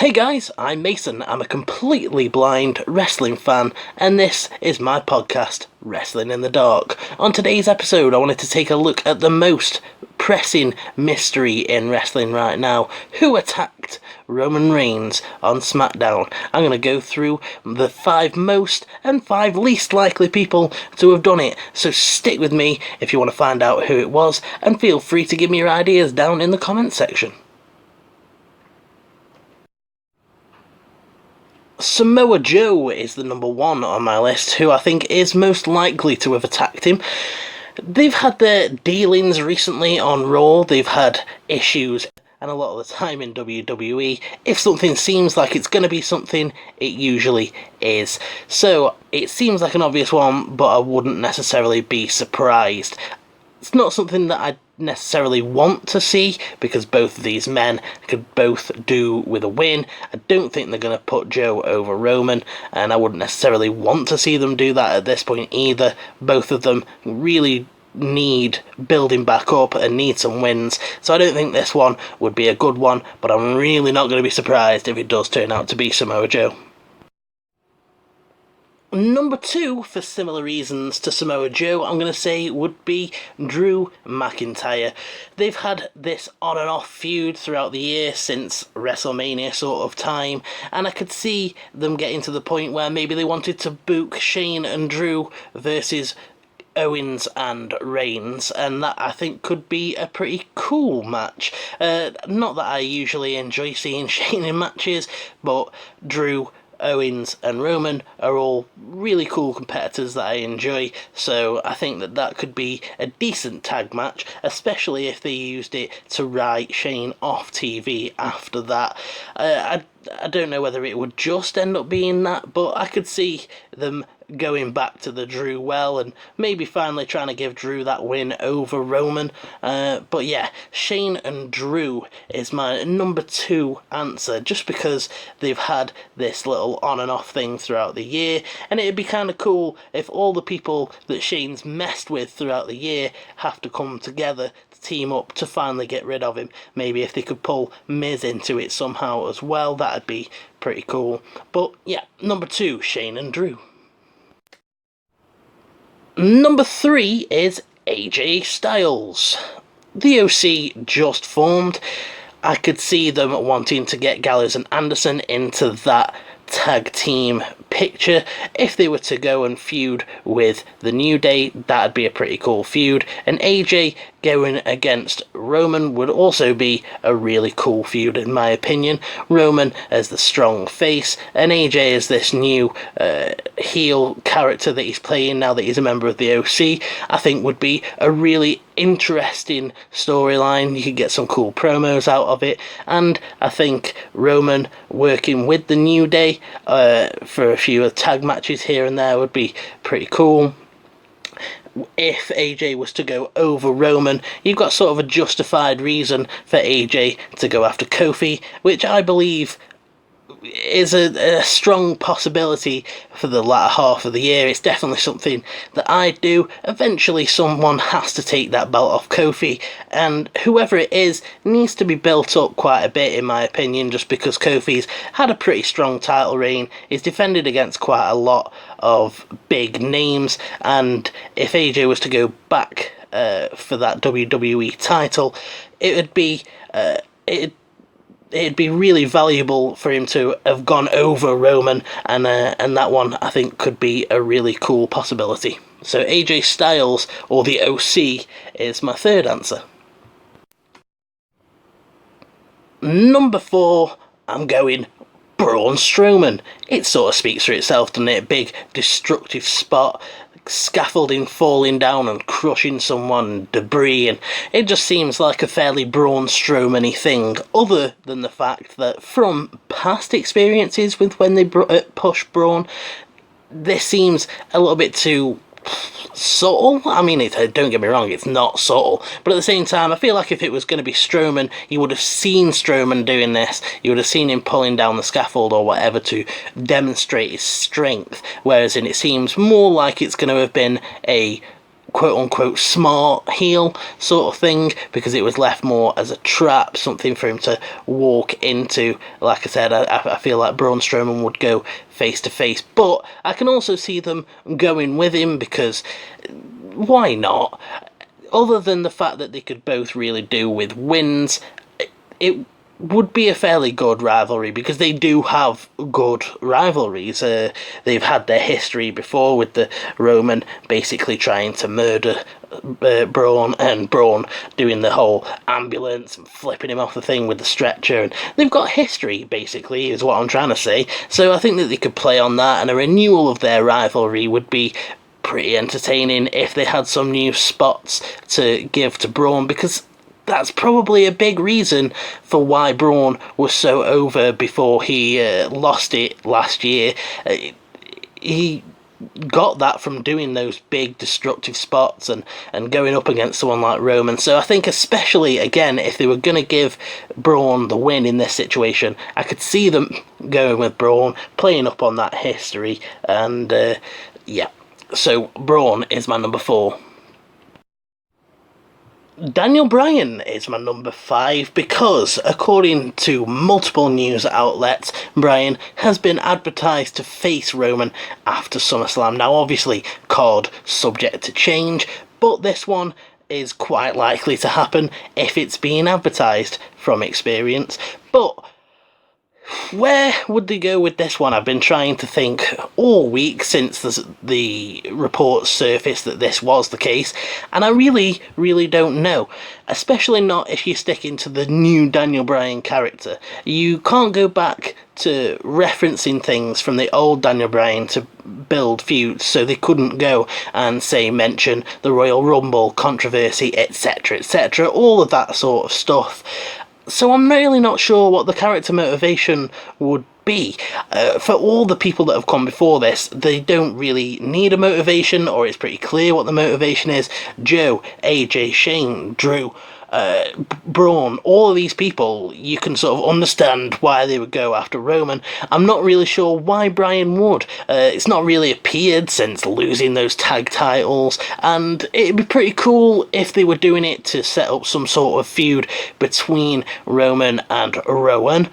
Hey guys, I'm Mason. I'm a completely blind wrestling fan, and this is my podcast, Wrestling in the Dark. On today's episode, I wanted to take a look at the most pressing mystery in wrestling right now. Who attacked Roman Reigns on SmackDown? I'm going to go through the 5 most and 5 least likely people to have done it, so stick with me if you want to find out who it was, and feel free to give me your ideas down in the comments section. Samoa Joe is the number 1 on my list, who I think is most likely to have attacked him. They've had their dealings recently on Raw, they've had issues, and a lot of the time in WWE, if something seems like it's going to be something, it usually is. So, it seems like an obvious one, but I wouldn't necessarily be surprised. It's not something that I necessarily want to see, because both of these men could both do with a win. I don't think they're going to put Joe over Roman, and I wouldn't necessarily want to see them do that at this point either. Both of them really need building back up and need some wins, so I don't think this one would be a good one, but I'm really not going to be surprised if it does turn out to be Samoa Joe. Number 2, for similar reasons to Samoa Joe, I'm going to say would be Drew McIntyre. They've had this on and off feud throughout the year since WrestleMania sort of time, and I could see them getting to the point where maybe they wanted to book Shane and Drew versus Owens and Reigns, and that I think could be a pretty cool match. Not that I usually enjoy seeing Shane in matches, but Drew, Owens and Roman are all really cool competitors that I enjoy, so I think that that could be a decent tag match, especially if they used it to write Shane off TV after that. I don't know whether it would just end up being that, but I could see them going back to the Drew well and maybe finally trying to give Drew that win over Roman. But yeah, Shane and Drew is my number 2 answer, just because they've had this little on and off thing throughout the year, and it'd be kind of cool if all the people that Shane's messed with throughout the year have to come together to team up to finally get rid of him. Maybe if they could pull Miz into it somehow as well, that'd be pretty cool. But yeah, number 2, Shane and Drew. Number 3 is AJ Styles. The OC just formed. I could see them wanting to get Gallows and Anderson into that tag team picture. If they were to go and feud with the New Day, that'd be a pretty cool feud, and AJ going against Roman would also be a really cool feud in my opinion. Roman as the strong face, and AJ as this new heel character that he's playing now that he's a member of the OC, I think would be a really interesting storyline. You could get some cool promos out of it, and I think Roman working with the New Day for a few tag matches here and there would be pretty cool. If AJ was to go over Roman, you've got sort of a justified reason for AJ to go after Kofi, which I believe is a strong possibility for the latter half of the year. It's definitely something that I do. Eventually someone has to take that belt off Kofi, and whoever it is needs to be built up quite a bit in my opinion, just because Kofi's had a pretty strong title reign. He's defended against quite a lot of big names, and if AJ was to go back for that WWE title, it would be it'd be really valuable for him to have gone over Roman, and that one I think could be a really cool possibility. So AJ Styles, or the OC, is my 3rd answer. Number 4, I'm going Braun Strowman. It sort of speaks for itself, doesn't it? Big destructive spot, scaffolding falling down and crushing someone, debris, and it just seems like a fairly Braun Strowman-y thing, other than the fact that from past experiences with when they push Braun, this seems a little bit too subtle. I mean, don't get me wrong, it's not subtle, but at the same time, I feel like if it was going to be Strowman, you would have seen Strowman doing this. You would have seen him pulling down the scaffold or whatever to demonstrate his strength, whereas it seems more like it's going to have been a quote-unquote smart heel sort of thing, because it was left more as a trap, something for him to walk into. Like I said, I feel like Braun Strowman would go face-to-face, but I can also see them going with him, because why not? Other than the fact that they could both really do with wins, it would be a fairly good rivalry, because they do have good rivalries. They've had their history before, with the Roman basically trying to murder Braun, and Braun doing the whole ambulance and flipping him off the thing with the stretcher, and they've got history, basically, is what I'm trying to say. So I think that they could play on that, and a renewal of their rivalry would be pretty entertaining if they had some new spots to give to Braun, because that's probably a big reason for why Braun was so over before he lost it last year. He got that from doing those big destructive spots and going up against someone like Roman. So I think, especially again, if they were going to give Braun the win in this situation, I could see them going with Braun, playing up on that history, and yeah. So Braun is my number 4. Daniel Bryan is my number 5, because, according to multiple news outlets, Bryan has been advertised to face Roman after SummerSlam. Now, obviously, card subject to change, but this one is quite likely to happen if it's being advertised, from experience. But where would they go with this one? I've been trying to think all week since the reports surfaced that this was the case, and I really, really don't know. Especially not if you're sticking to the new Daniel Bryan character. You can't go back to referencing things from the old Daniel Bryan to build feuds, so they couldn't go and, say, mention the Royal Rumble controversy, etc., etc., all of that sort of stuff. So I'm really not sure what the character motivation would be. For all the people that have come before this, they don't really need a motivation, or it's pretty clear what the motivation is. Joe, AJ, Shane, Drew, Braun, all of these people, you can sort of understand why they would go after Roman. I'm not really sure why Bryan would. It's not really appeared since losing those tag titles, and it'd be pretty cool if they were doing it to set up some sort of feud between Roman and Rowan,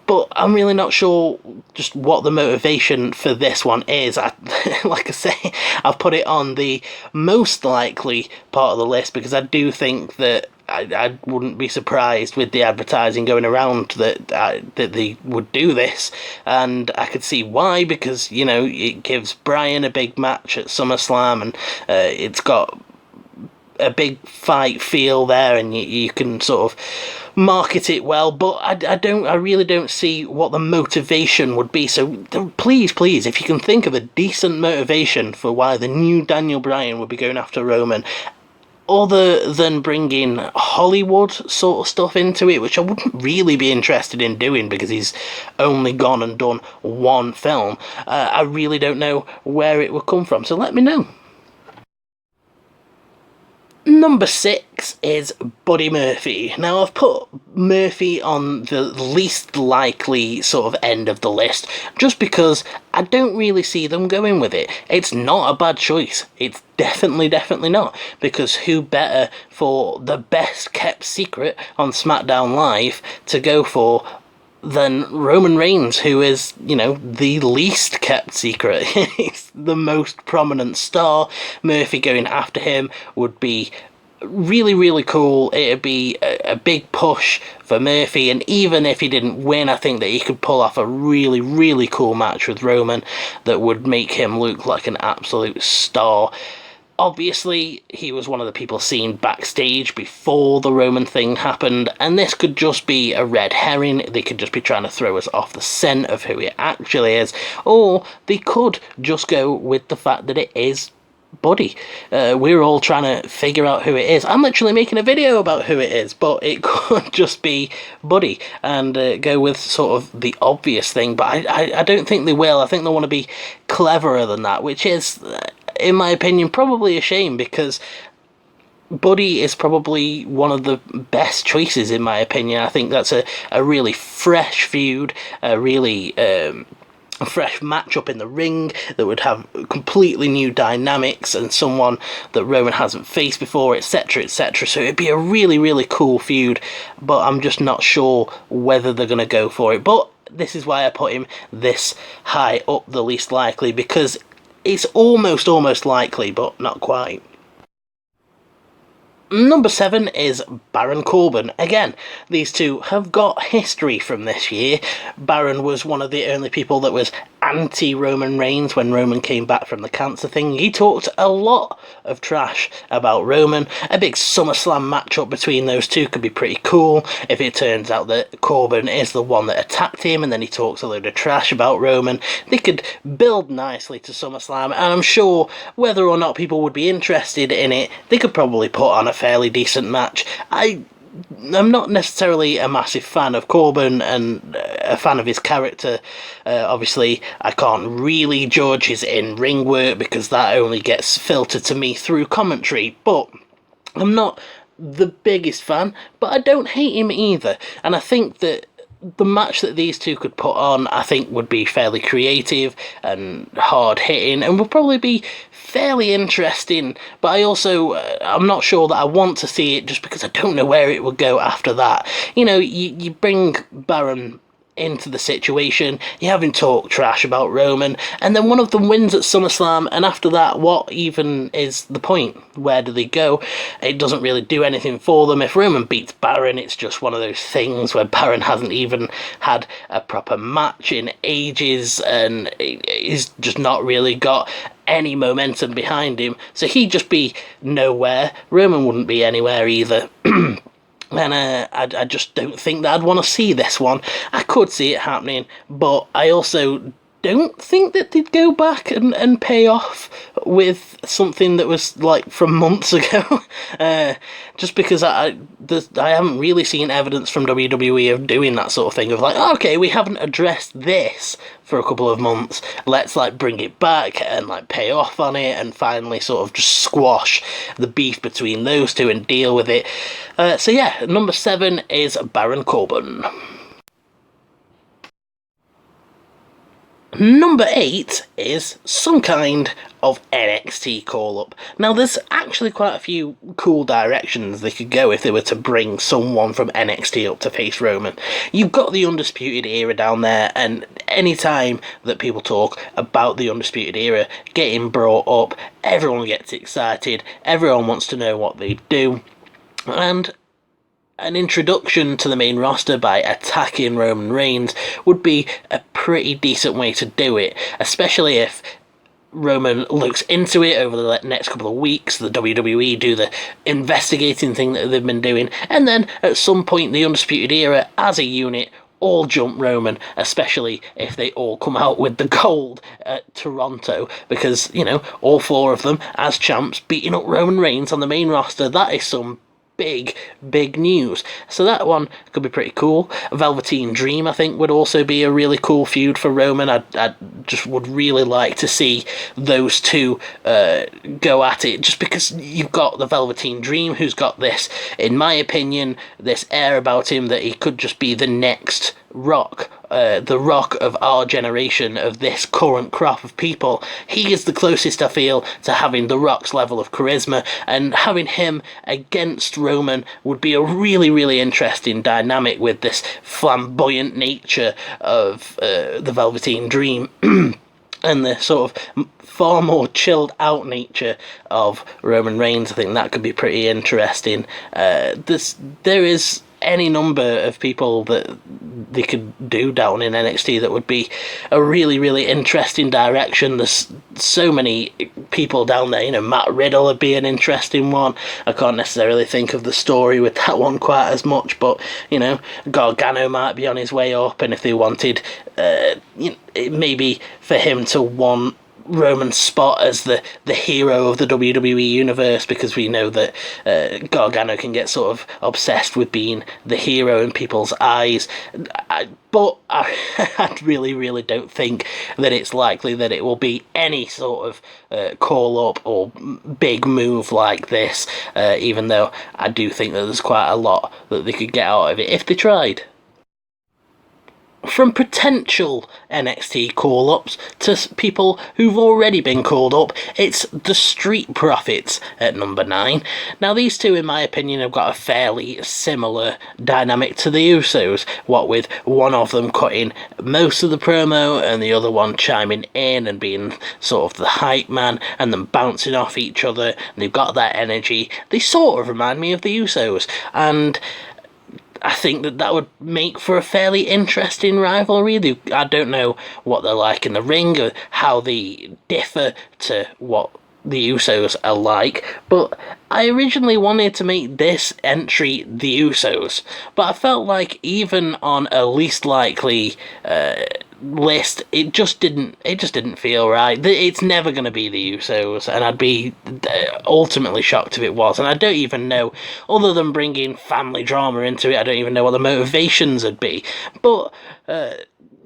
but I'm really not sure just what the motivation for this one is. Like I say, I've put it on the most likely part of the list, because I do think that I wouldn't be surprised with the advertising going around that they would do this, and I could see why, because, you know, it gives Bryan a big match at SummerSlam, and it's got a big fight feel there, and you can sort of market it well, but I really don't see what the motivation would be. So please, if you can think of a decent motivation for why the new Daniel Bryan would be going after Roman, other than bringing Hollywood sort of stuff into it, which I wouldn't really be interested in doing, because he's only gone and done one film, I really don't know where it would come from, so let me know. Number 6 is Buddy Murphy. Now, I've put Murphy on the least likely sort of end of the list, just because I don't really see them going with it. It's not a bad choice. It's definitely not, because who better for the best kept secret on SmackDown Live to go for than Roman Reigns, who is, you know, the least kept secret. He's the most prominent star. Murphy going after him would be really, really cool. It'd be a big push for Murphy, and even if he didn't win, I think that he could pull off a really, really cool match with Roman that would make him look like an absolute star. Obviously, he was one of the people seen backstage before the Roman thing happened, and this could just be a red herring. They could just be trying to throw us off the scent of who it actually is, or they could just go with the fact that it is Buddy. We're all trying to figure out who it is. I'm literally making a video about who it is, but it could just be Buddy, and go with sort of the obvious thing, but I don't think they will. I think they want to be cleverer than that, which is, in my opinion, probably a shame, because Buddy is probably one of the best choices, in my opinion. I think that's a really fresh feud, a really a fresh matchup in the ring that would have completely new dynamics and someone that Roman hasn't faced before, etc, etc. So it'd be a really, really cool feud, but I'm just not sure whether they're going to go for it. But this is why I put him this high up the least likely, because it's almost likely, but not quite. Number 7 is Baron Corbin. Again, these two have got history from this year. Baron was one of the only people that was anti-Roman Reigns when Roman came back from the cancer thing. He talked a lot of trash about Roman. A big SummerSlam matchup between those two could be pretty cool if it turns out that Corbin is the one that attacked him and then he talks a load of trash about Roman. They could build nicely to SummerSlam, and I'm sure whether or not people would be interested in it, they could probably put on a fairly decent match. I'm not necessarily a massive fan of Corbin and a fan of his character. Obviously, I can't really judge his in-ring work because that only gets filtered to me through commentary, but I'm not the biggest fan, but I don't hate him either. And I think that the match that these two could put on, I think, would be fairly creative and hard-hitting and would probably be fairly interesting, but I also, I'm not sure that I want to see it just because I don't know where it would go after that. You know, you bring Baron into the situation, you have him talk trash about Roman, and then one of them wins at SummerSlam, and after that, what even is the point? Where do they go? It doesn't really do anything for them. If Roman beats Baron, it's just one of those things where Baron hasn't even had a proper match in ages, and he's just not really got any momentum behind him, so he'd just be nowhere. Roman wouldn't be anywhere either. And I just don't think that I'd want to see this one. I could see it happening, but I also don't think that they'd go back and pay off with something that was like from months ago. Just because I haven't really seen evidence from WWE of doing that sort of thing, of like, okay, we haven't addressed this for a couple of months, let's like bring it back and like pay off on it and finally sort of just squash the beef between those two and deal with it. So yeah, number 7 is Baron Corbin. Number 8 is some kind of NXT call-up. Now, there's actually quite a few cool directions they could go if they were to bring someone from NXT up to face Roman. You've got the Undisputed Era down there, and any time that people talk about the Undisputed Era getting brought up, everyone gets excited, everyone wants to know what they do, and an introduction to the main roster by attacking Roman Reigns would be a pretty decent way to do it, especially if Roman looks into it over the next couple of weeks, the WWE do the investigating thing that they've been doing, and then at some point the Undisputed Era as a unit all jump Roman, especially if they all come out with the gold at Toronto, because, you know, all 4 of them as champs beating up Roman Reigns on the main roster, that is some big news. So that one could be pretty cool. Velveteen Dream, I think, would also be a really cool feud for Roman. I just would really like to see those two go at it, just because you've got the Velveteen Dream, who's got this, in my opinion, this air about him that he could just be the next Rock, the Rock of our generation, of this current crop of people. He is the closest, I feel, to having the Rock's level of charisma, and having him against Roman would be a really interesting dynamic with this flamboyant nature of the Velveteen Dream and the sort of far more chilled out nature of Roman Reigns. I think that could be pretty interesting. There is any number of people that they could do down in NXT that would be a really interesting direction. There's so many people down there, you know, Matt Riddle would be an interesting one. I can't necessarily think of the story with that one quite as much, but, you know, Gargano might be on his way up, and if they wanted, maybe for him to want Roman's spot as the hero of the WWE universe, because we know that Gargano can get sort of obsessed with being the hero in people's eyes, but I really don't think that it's likely that it will be any sort of call up or big move like this, even though I do think that there's quite a lot that they could get out of it if they tried. from potential NXT call-ups to people who've already been called up, it's the Street Profits at number 9. Now, these two, in my opinion, have got a fairly similar dynamic to the Usos, what with one of them cutting most of the promo and the other one chiming in and being sort of the hype man and then bouncing off each other, and they've got that energy. They sort of remind me of the Usos, and I think that would make for a fairly interesting rivalry. I don't know what they're like in the ring or how they differ to what the Usos are like, but I originally wanted to make this entry the Usos, but I felt like even on a least likely list, it just didn't feel right. It's never going to be the Usos, and I'd be ultimately shocked if it was. And I don't even know, other than bringing family drama into it, I don't even know what the motivations would be. But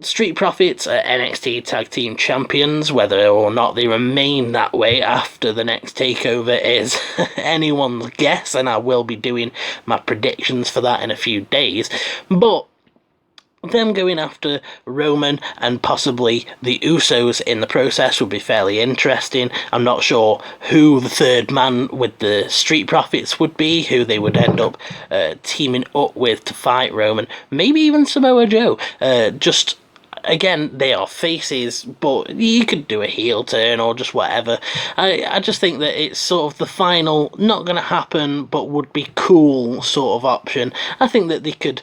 Street Profits are NXT Tag Team Champions. Whether or not they remain that way after the next takeover is anyone's guess, and I will be doing my predictions for that in a few days. But them going after Roman and possibly the Usos in the process would be fairly interesting. I'm not sure who the third man with the Street Profits would be, who they would end up teaming up with to fight Roman. Maybe even Samoa Joe. Again, they are faces, but you could do a heel turn or just whatever. I just think that it's sort of the final, not going to happen, but would be cool sort of option. I think that they could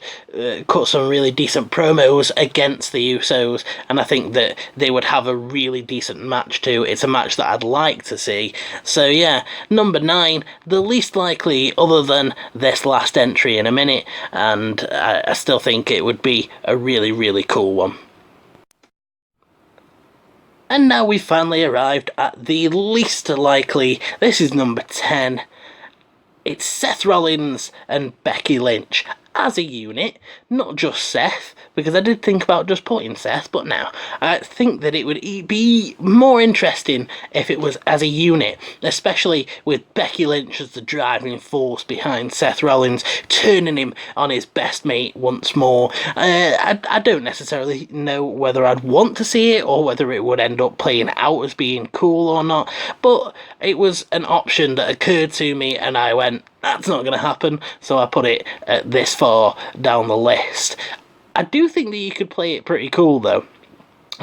cut some really decent promos against the Usos, and I think that they would have a really decent match too. It's a match that I'd like to see. So yeah, number 9, the least likely other than this last entry in a minute, and I still think it would be a really, really cool one. And now we've finally arrived at the least likely. This is number 10. It's Seth Rollins and Becky Lynch as a unit, not just Seth, because I did think about just putting Seth, but now I think that it would be more interesting if it was as a unit, especially with Becky Lynch as the driving force behind Seth Rollins, turning him on his best mate once more. I don't necessarily know whether I'd want to see it or whether it would end up playing out as being cool or not, but it was an option that occurred to me and I went, that's not going to happen, so I put it this far down the list. I do think that you could play it pretty cool, though.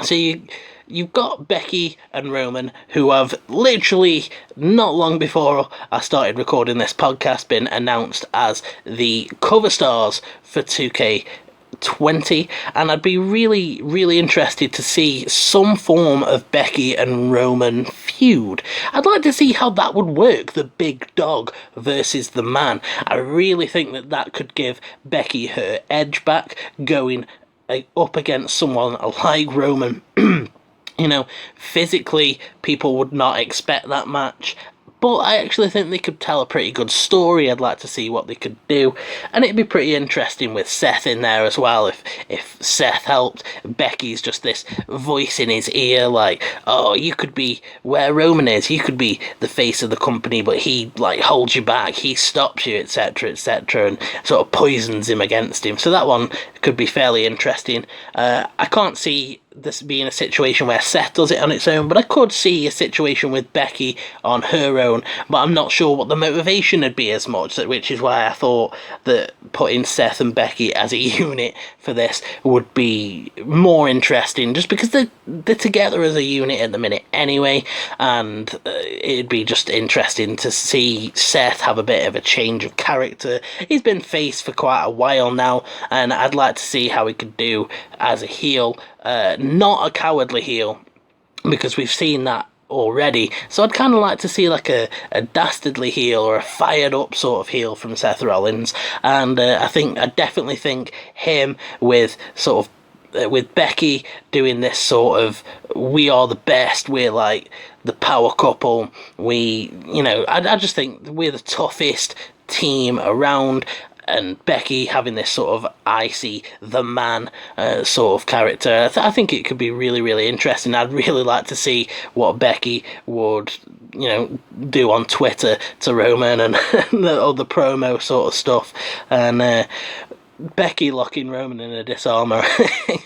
So you've got Becky and Roman, who have literally, not long before I started recording this podcast, been announced as the cover stars for 2K20, and I'd be really, really interested to see some form of Becky and Roman feud. I'd like to see how that would work, the big dog versus the man. I really think that could give Becky her edge back, going up against someone like Roman. You know, physically, people would not expect that match, but I actually think they could tell a pretty good story. I'd like to see what they could do, and it'd be pretty interesting with Seth in there as well. If Seth helped, Becky's just this voice in his ear, like, oh, you could be where Roman is, you could be the face of the company, but he like holds you back, he stops you, etc., etc., and sort of poisons him against him. So that one could be fairly interesting. I can't see this being a situation where Seth does it on its own, but I could see a situation with Becky on her own, but I'm not sure what the motivation would be as much, which is why I thought that putting Seth and Becky as a unit for this would be more interesting, just because they're together as a unit at the minute anyway, and it'd be just interesting to see Seth have a bit of a change of character. He's been face for quite a while now, and I'd like to see how he could do as a heel. Not a cowardly heel, because we've seen that already, so I'd kind of like to see like a dastardly heel or a fired up sort of heel from Seth Rollins, and I definitely think him with sort of with Becky doing this sort of, we are the best, we're like the power couple, I just think we're the toughest team around, and Becky having this sort of icy, the man sort of character. I think it could be really, really interesting. I'd really like to see what Becky would, do on Twitter to Roman and all the promo sort of stuff. And Becky locking Roman in a disarmer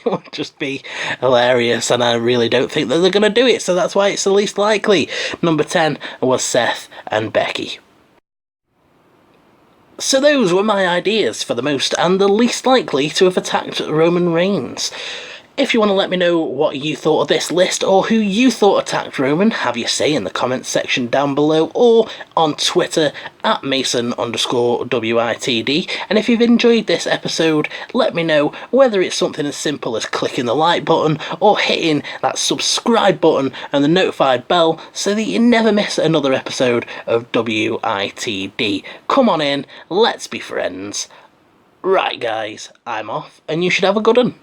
would just be hilarious, and I really don't think that they're going to do it, so that's why it's the least likely. Number 10 was Seth and Becky. So those were my ideas for the most and the least likely to have attacked Roman Reigns. If you want to let me know what you thought of this list or who you thought attacked Roman, have your say in the comments section down below or on Twitter at Mason_WITD. And if you've enjoyed this episode, let me know whether it's something as simple as clicking the like button or hitting that subscribe button and the notified bell so that you never miss another episode of WITD. Come on in, let's be friends. Right guys, I'm off and you should have a good one.